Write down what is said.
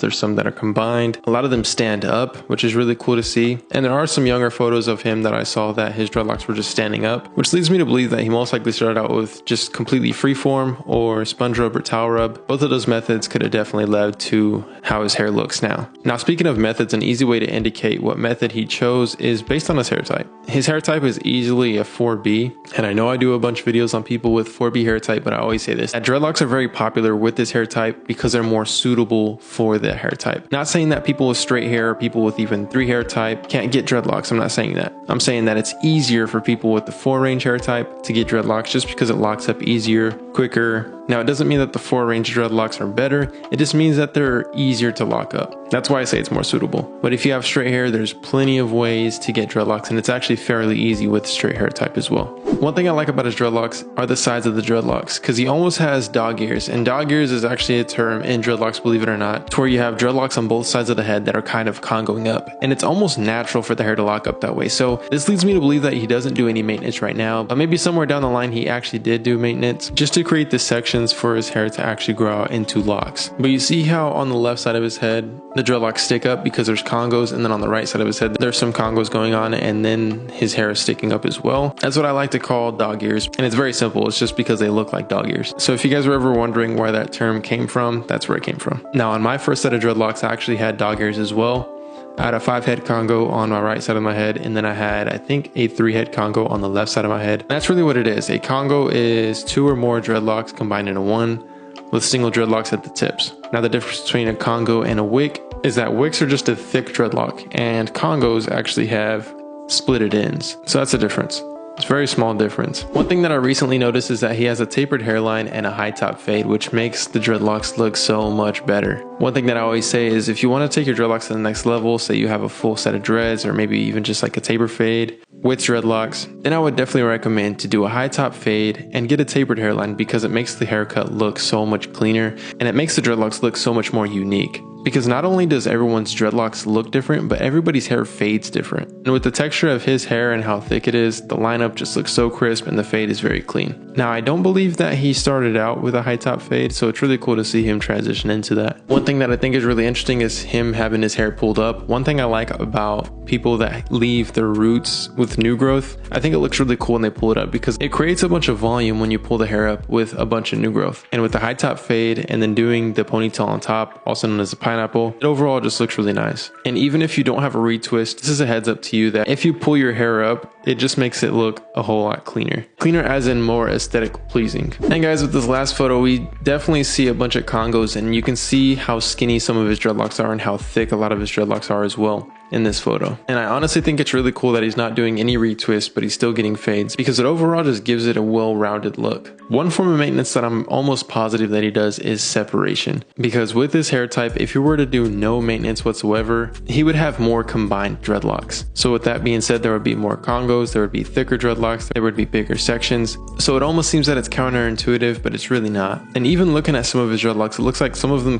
There's some that are combined. A lot of them stand up, which is really cool to see. And there are some younger photos of him that I saw that his dreadlocks were just standing up, which leads me to believe that he most likely started out with just completely freeform or sponge rub or towel rub. Both of those methods could have definitely led to how his hair looks now. Now, speaking of methods, an easy way to indicate what method he chose is based on his hair type. His hair type is easily a 4B, and I know I do a bunch of videos on people with 4B hair type, but I always say this, that dreadlocks are very popular with this hair type because they're more suitable for the hair type. Not saying that people with straight hair or people with even 3 hair type can't get dreadlocks. I'm not saying that. I'm saying that it's easier for people with the 4 range hair type to get dreadlocks just because it locks up easier, quicker. Now, it doesn't mean that the 4 range dreadlocks are better. It just means that they're easier to lock up. That's why I say it's more suitable. But if you have straight hair, there's plenty of ways to get dreadlocks, and it's actually fairly easy with straight hair type as well. One thing I like about his dreadlocks are the sides of the dreadlocks, because he almost has dog ears, and dog ears is actually a term in dreadlocks, believe it or not. It's where you have dreadlocks on both sides of the head that are kind of congoing up, and it's almost natural for the hair to lock up that way. So this leads me to believe that he doesn't do any maintenance right now, but maybe somewhere down the line he actually did do maintenance just to create the sections for his hair to actually grow out into locks. But you see how on the left side of his head the dreadlocks stick up because there's congos, and then on the right side of his head there's some congos going on, and then his hair is sticking up as well. That's what I like to call dog ears, and it's very simple. It's just because they look like dog ears. So if you guys were ever wondering where that term came from, that's where it came from. Now, on my first set of dreadlocks, I actually had dog ears as well. I had a 5 head Congo on my right side of my head, and then I had, I think, a 3 head Congo on the left side of my head. And that's really what it is. A Congo is 2 or more dreadlocks combined into one with single dreadlocks at the tips. Now, the difference between a Congo and a wick is that wicks are just a thick dreadlock, and Congos actually have splitted ends. So that's the difference. It's a very small difference. One thing that I recently noticed is that he has a tapered hairline and a high top fade, which makes the dreadlocks look so much better. One thing that I always say is if you want to take your dreadlocks to the next level, say you have a full set of dreads or maybe even just like a taper fade with dreadlocks, then I would definitely recommend to do a high top fade and get a tapered hairline because it makes the haircut look so much cleaner and it makes the dreadlocks look so much more unique. Because not only does everyone's dreadlocks look different, but everybody's hair fades different. And with the texture of his hair and how thick it is, the lineup just looks so crisp and the fade is very clean. Now, I don't believe that he started out with a high top fade, so it's really cool to see him transition into that. One thing that I think is really interesting is him having his hair pulled up. One thing I like about people that leave their roots with new growth, I think it looks really cool when they pull it up because it creates a bunch of volume when you pull the hair up with a bunch of new growth. And with the high top fade and then doing the ponytail on top, also known as a pineapple, it overall just looks really nice. And even if you don't have a retwist, this is a heads up to you that if you pull your hair up, it just makes it look a whole lot cleaner. Cleaner as in more aesthetic pleasing. And guys, with this last photo, we definitely see a bunch of Congos, and you can see how skinny some of his dreadlocks are and how thick a lot of his dreadlocks are as well in this photo. And I honestly think it's really cool that he's not doing any retwist, but he's still getting fades because it overall just gives it a well-rounded look. One form of maintenance that I'm almost positive that he does is separation, because with this hair type, if you were to do no maintenance whatsoever, he would have more combined dreadlocks. So with that being said, there would be more Congos, there would be thicker dreadlocks, there would be bigger sections. So it almost seems that it's counterintuitive, but it's really not. And even looking at some of his dreadlocks, it looks like some of them